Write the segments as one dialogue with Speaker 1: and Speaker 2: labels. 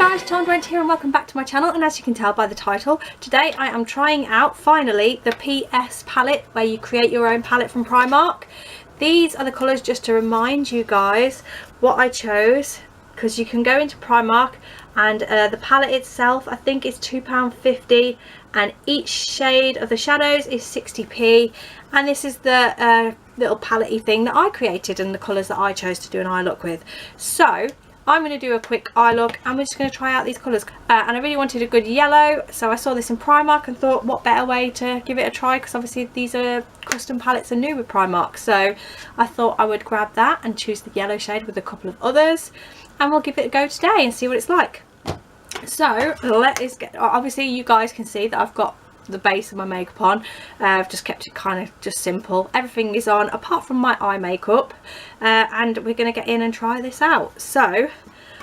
Speaker 1: guys, charmedwench here and welcome back to my channel. And as you can tell by the title, today I am trying out finally the PS palette, where you create your own palette from Primark. These are the colours, just to remind you guys what I chose, because you can go into Primark and the palette itself I think is £2.50 and each shade of the shadows is 60p, and this is the little palette-y thing that I created and the colours that I chose to do an eye look with. So I'm going to do a quick eye look and we're just going to try out these colours. And I really wanted a good yellow, so I saw this in Primark and thought what better way to give it a try, because obviously these are custom palettes and new with Primark. So I thought I would grab that and choose the yellow shade with a couple of others, and we'll give it a go today and see what it's like. So let's get, obviously you guys can see that I've got the base of my makeup on. I've just kept it kind of just simple. Everything is on apart from my eye makeup, and we're going to get in and try this out. So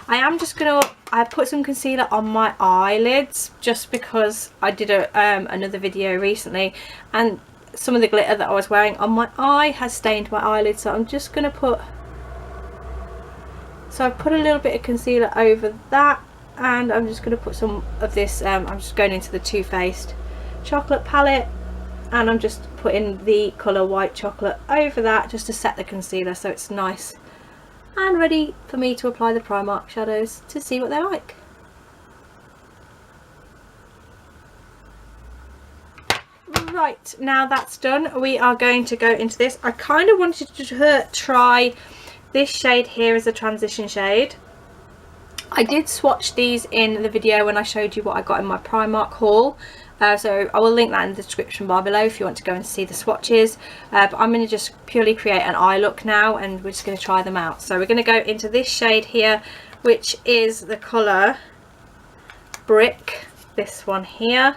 Speaker 1: I am just going to, I put some concealer on my eyelids just because I did another video recently and some of the glitter that I was wearing on my eye has stained my eyelids, so I'm just going to put, so I've put a little bit of concealer over that, and I'm just going to put some of this, I'm just going into the Too Faced chocolate palette and I'm just putting the colour white chocolate over that just to set the concealer so it's nice and ready for me to apply the Primark shadows to see what they're like. Right, now that's done, we are going to go into this. I kind of wanted to try this shade here as a transition shade. I did swatch these in the video when I showed you what I got in my Primark haul. So I will link that in the description bar below if you want to go and see the swatches, but I'm going to just purely create an eye look now and we're just going to try them out. So we're going to go into this shade here, which is the colour Brick, this one here,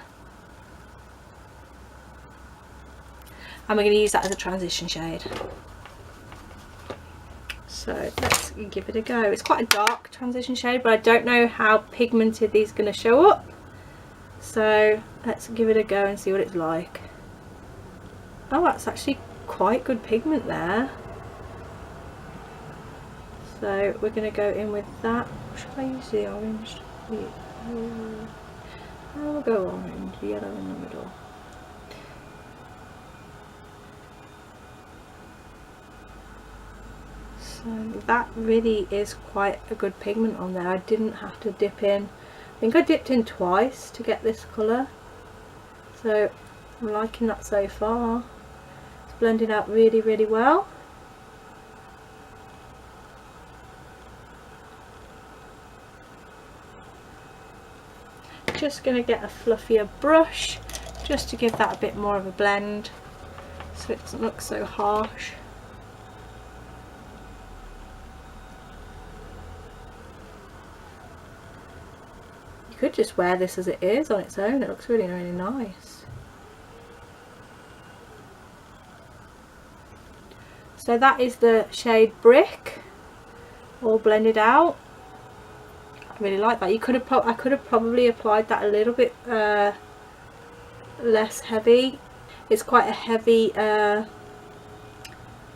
Speaker 1: and we're going to use that as a transition shade. So let's give it a go. It's quite a dark transition shade, but I don't know how pigmented these are going to show up. So let's give it a go and see what it's like. Oh, that's actually quite good pigment there. So we're going to go in with that. Should I use the orange? I'll go orange, yellow in the middle. So that really is quite a good pigment on there. I didn't have to dip in. I think I dipped in twice to get this colour, so I'm liking that so far. It's blending out really, really well. Just going to get a fluffier brush just to give that a bit more of a blend so it doesn't look so harsh. You could just wear this as it is on its own, it looks really, really nice. So that is the shade Brick, all blended out. I really like that. I could have probably applied that a little bit less heavy. It's quite a heavy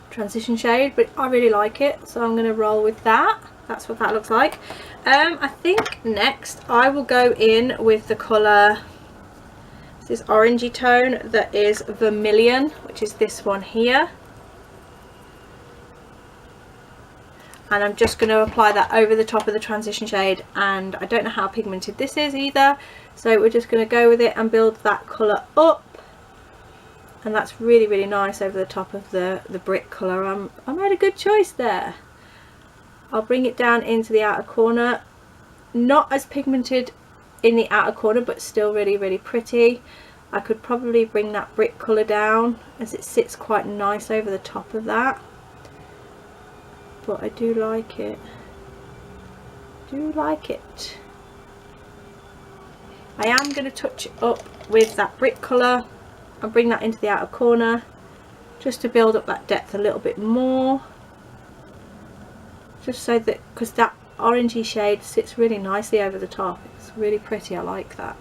Speaker 1: transition shade, but I really like it, so I'm going to roll with that. That's what that looks like. I think next I will go in with the colour, this orangey tone that is Vermilion, which is this one here, and I'm just going to apply that over the top of the transition shade. And I don't know how pigmented this is either, so we're just going to go with it and build that colour up, and that's really, really nice over the top of the Brick colour. I made a good choice there. I'll bring it down into the outer corner, not as pigmented in the outer corner, but still really, really pretty. I could probably bring that Brick colour down as it sits quite nice over the top of that, but I do like it. I am going to touch it up with that Brick colour and bring that into the outer corner just to build up that depth a little bit more. Just so that, because that orangey shade sits really nicely over the top. It's really pretty, I like that.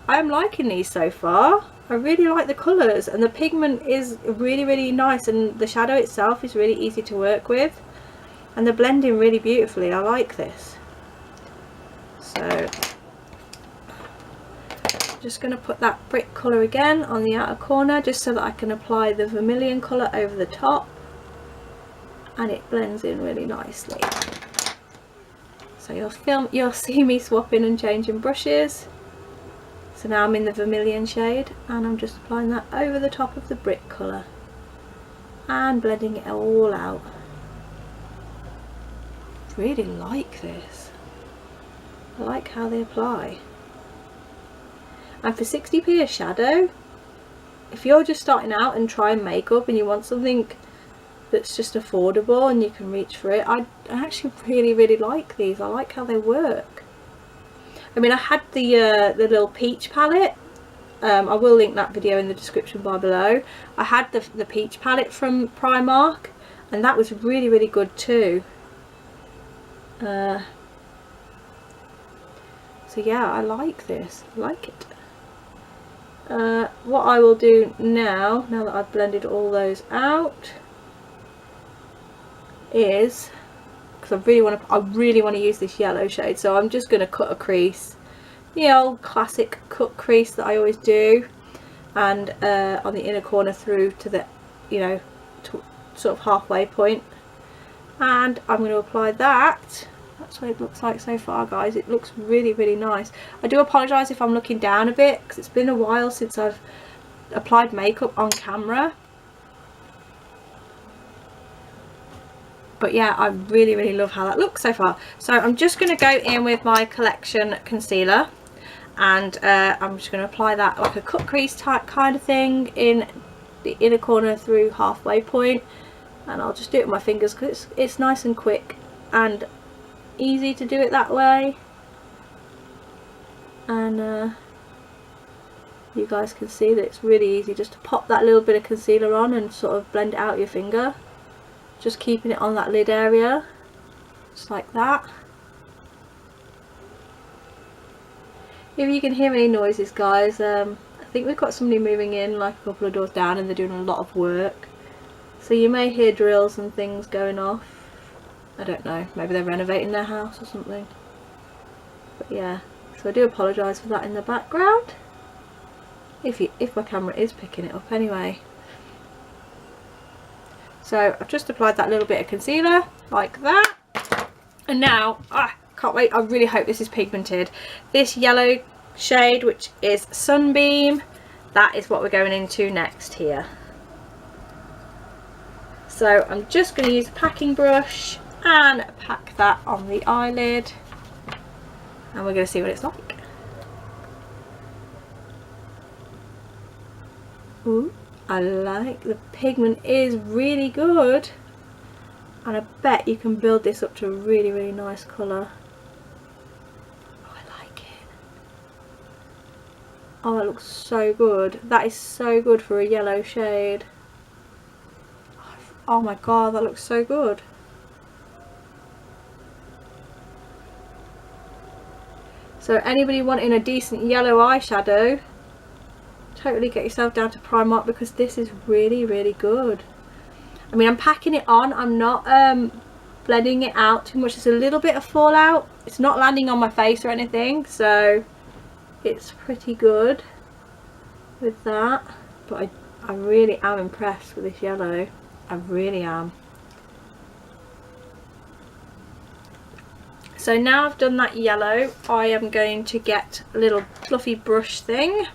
Speaker 1: I'm liking these so far. I really like the colours, and the pigment is really, really nice, and the shadow itself is really easy to work with, and they're blending really beautifully. I like this. So I'm just going to put that brick colour again on the outer corner, just so that I can apply the vermilion colour over the top, and it blends in really nicely. So you'll see me swapping and changing brushes. So now I'm in the vermilion shade, and I'm just applying that over the top of the brick colour and blending it all out. Really like this. I like how they apply. And for 60p a shadow, if you're just starting out and trying makeup and you want something that's just affordable and you can reach for it, I actually really like these. I like how they work. I mean, I had the little peach palette. I will link that video in the description bar below. I had the peach palette from Primark, and that was really good too. So yeah, I like this. I like it. What I will do now that I've blended all those out, is, because I really want to use this yellow shade, so I'm just going to cut a crease, the old classic cut crease that I always do, and on the inner corner through to the, sort of halfway point, and I'm going to apply that. That's what it looks like so far, guys. It looks really nice. I do apologise if I'm looking down a bit, because it's been a while since I've applied makeup on camera. But yeah, I really love how that looks so far. So I'm just going to go in with my Collection concealer, and I'm just going to apply that like a cut crease type kind of thing in the inner corner through halfway point, and I'll just do it with my fingers because it's nice and quick and easy to do it that way. And you guys can see that it's really easy just to pop that little bit of concealer on and sort of blend it out your finger, just keeping it on that lid area, just like that. If you can hear any noises, guys, I think we've got somebody moving in like a couple of doors down, and they're doing a lot of work, so you may hear drills and things going off. I don't know, maybe they're renovating their house or something. But yeah, so I do apologise for that in the background, if my camera is picking it up anyway. So I've just applied that little bit of concealer like that, and now can't wait, I really hope this is pigmented. This yellow shade, which is Sunbeam, that is what we're going into next here. So I'm just going to use a packing brush and pack that on the eyelid, and we're going to see what it's like. Ooh, I like the pigment, is really good, and I bet you can build this up to a really nice colour. Oh, I like it. Oh, that looks so good. That is so good for a yellow shade. Oh my god, that looks so good. So anybody wanting a decent yellow eyeshadow, totally get yourself down to Primark, because this is really good. I mean, I'm packing it on, I'm not blending it out too much. There's a little bit of fallout, it's not landing on my face or anything, so it's pretty good with that. But I really am impressed with this yellow, I really am. So now I've done that yellow, I am going to get a little fluffy brush thing,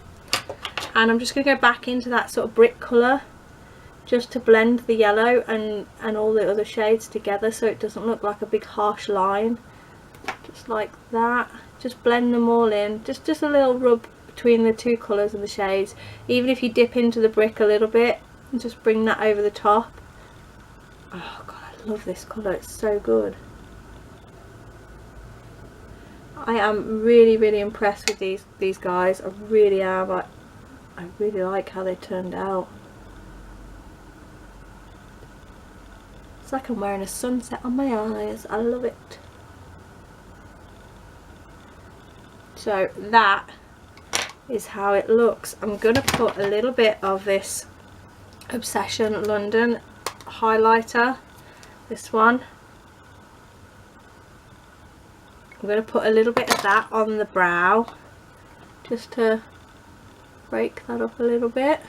Speaker 1: and I'm just going to go back into that sort of brick colour, just to blend the yellow and all the other shades together, so it doesn't look like a big harsh line. Just like that, just blend them all in, just a little rub between the two colours and the shades. Even if you dip into the brick a little bit and just bring that over the top. Oh god, I love this colour, it's so good. I am really impressed with these guys, I really am. I really like how they turned out. It's like I'm wearing a sunset on my eyes, I love it. So that is how it looks. I'm going to put a little bit of this Obsession London highlighter, this one. I'm going to put a little bit of that on the brow just to break that up a little bit.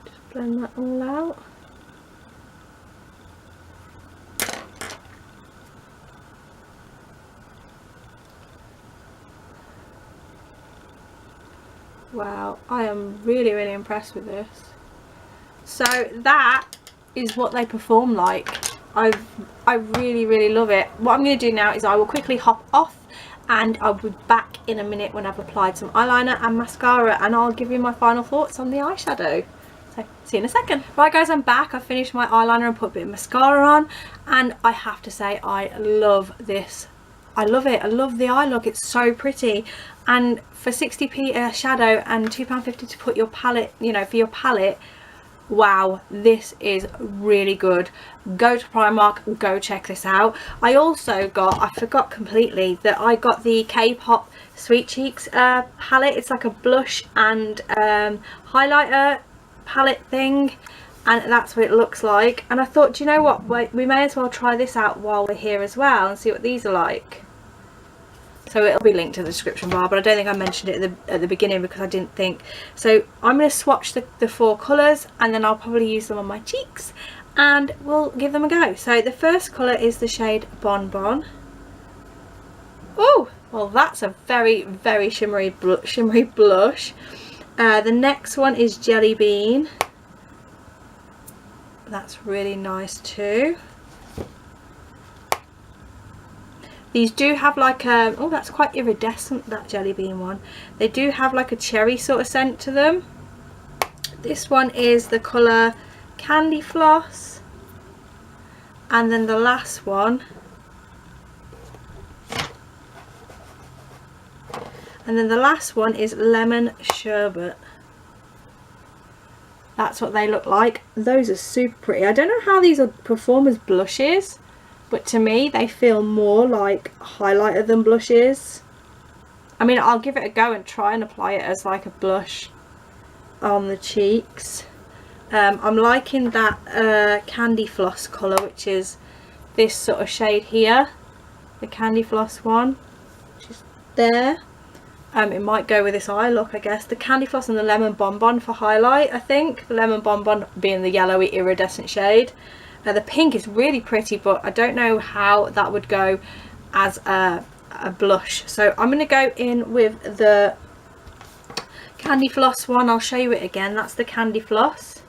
Speaker 1: Just blend that all out. Wow, I am really impressed with this. So that is what they perform like. I really love it. What I'm going to do now is I will quickly hop off and I'll be back in a minute when I've applied some eyeliner and mascara, and I'll give you my final thoughts on the eyeshadow. So see you in a second. Right guys, I'm back. I finished my eyeliner and put a bit of mascara on, and I have to say I love this. I love it. I love the eye look. It's so pretty, and for 60p a shadow and £2.50 to put your palette, you know, for your palette, wow, this is really good. Go to Primark, go check this out. I also got, I forgot completely that I got the K-pop Sweet Cheeks palette. It's like a blush and highlighter palette thing, and that's what it looks like. And I thought, do you know what, we may as well try this out while we're here as well and see what these are like. So it'll be linked to the description bar, but I don't think I mentioned it at the beginning because I didn't think. So I'm going to swatch the 4 colours, and then I'll probably use them on my cheeks and we'll give them a go. So the first colour is the shade Bonbon. Oh, well that's a very shimmery blush. The next one is Jelly Bean. That's really nice too. These do have like a, oh that's quite iridescent, that Jelly Bean one. They do have like a cherry sort of scent to them. This one is the colour Candy Floss. And then the last one. And then the last one is Lemon Sherbet. That's what they look like. Those are super pretty. I don't know how these will perform as blushes, but to me they feel more like highlighter than blushes. I mean, I'll give it a go and try and apply it as like a blush on the cheeks. I'm liking that Candy Floss colour, which is this sort of shade here, the Candy Floss one, which is there. It might go with this eye look, I guess. The Candy Floss and the Lemon Bonbon for highlight, I think. The Lemon Bonbon being the yellowy iridescent shade. The pink is really pretty, but I don't know how that would go as a blush. So I'm going to go in with the Candy Floss one. I'll show you it again. That's the Candy Floss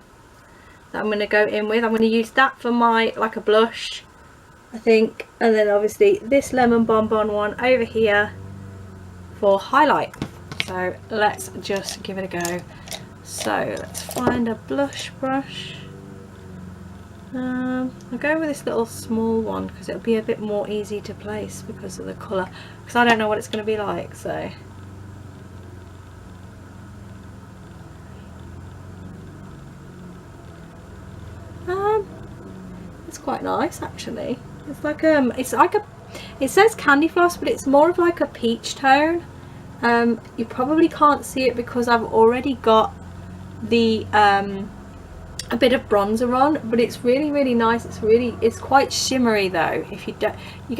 Speaker 1: that I'm going to go in with. I'm going to use that for my, like a blush, I think. And then obviously this Lemon Bonbon one over here for highlight. So let's just give it a go. So let's find a blush brush. I'll go with this little small one because it'll be a bit more easy to place because of the colour, because I don't know what it's going to be like. So it's quite nice actually. It's like it says Candy Floss, but it's more of like a peach tone. You probably can't see it because I've already got the a bit of bronzer on, but it's really nice. It's quite shimmery though. If you don't,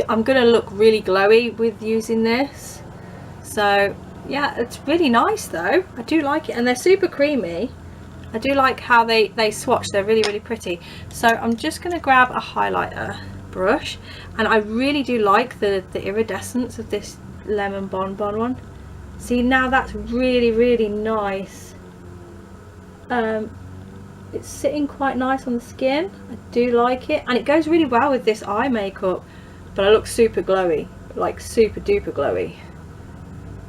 Speaker 1: I'm gonna look really glowy with using this. So yeah, it's really nice though. I do like it, and they're super creamy. I do like how they swatch. They're really pretty. So I'm just gonna grab a highlighter brush, and I really do like the iridescence of this Lemon Bonbon one. See, now that's really nice. It's sitting quite nice on the skin. I do like it, and it goes really well with this eye makeup, but I look super glowy, like super duper glowy.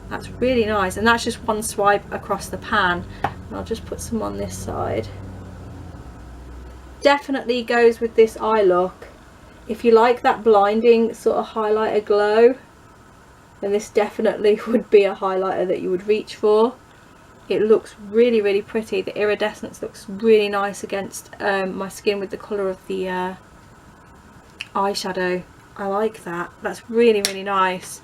Speaker 1: That's really nice, and that's just one swipe across the pan. And I'll just put some on this side. Definitely goes with this eye look. If you like that blinding sort of highlighter glow, then this definitely would be a highlighter that you would reach for. It looks really pretty. The iridescence looks really nice against my skin with the colour of the eyeshadow. I like that. That's really nice.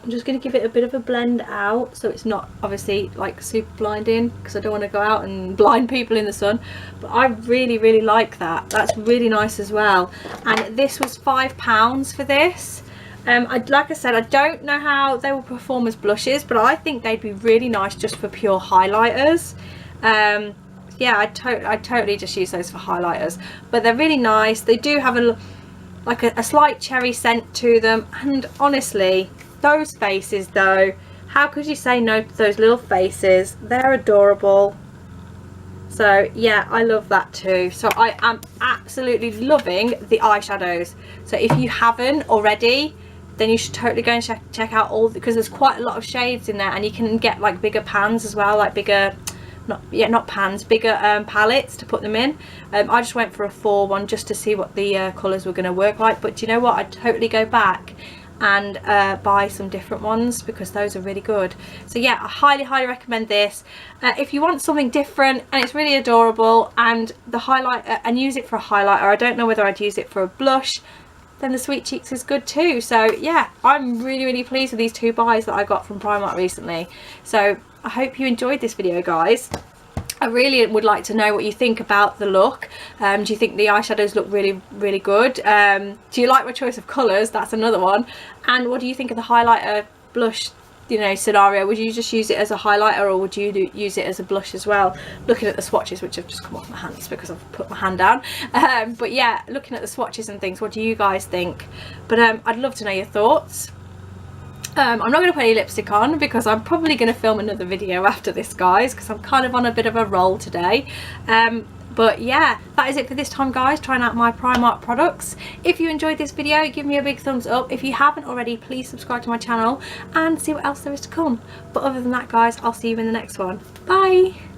Speaker 1: I'm just going to give it a bit of a blend out so it's not obviously like super blinding, because I don't want to go out and blind people in the sun. But I really like that. That's really nice as well. And this was £5 for this. Like I said, I don't know how they will perform as blushes, but I think they'd be really nice just for pure highlighters. Yeah, I totally just use those for highlighters, but they're really nice. They do have a slight cherry scent to them, and honestly, those faces though, how could you say no to those little faces? They're adorable. So yeah, I love that too. So I am absolutely loving the eyeshadows. So if you haven't already, then you should totally go and check out all, because there's quite a lot of shades in there, and you can get like bigger pans as well, like bigger, not pans, bigger palettes to put them in. I just went for a 4 one just to see what the colours were going to work like, but do you know what, I'd totally go back and buy some different ones, because those are really good. So yeah, I highly recommend this. If you want something different and it's really adorable, and the highlighter, and use it for a highlighter, I don't know whether I'd use it for a blush, then the Sweet Cheeks is good too. So yeah, I'm really pleased with these 2 buys that I got from Primark recently. So I hope you enjoyed this video, guys. I really would like to know what you think about the look. Do you think the eyeshadows look really good? Do you like my choice of colours? That's another one. And what do you think of the highlighter blush, you know, scenario? Would you just use it as a highlighter, or would you use it as a blush as well? Looking at the swatches, which have just come off my hands because I've put my hand down. But yeah, looking at the swatches and things, what do you guys think? But I'd love to know your thoughts. I'm not going to put any lipstick on, because I'm probably going to film another video after this, guys, because I'm kind of on a bit of a roll today. But yeah, that is it for this time, guys, trying out my Primark products. If you enjoyed this video, give me a big thumbs up. If you haven't already, please subscribe to my channel and see what else there is to come. But other than that, guys, I'll see you in the next one. Bye.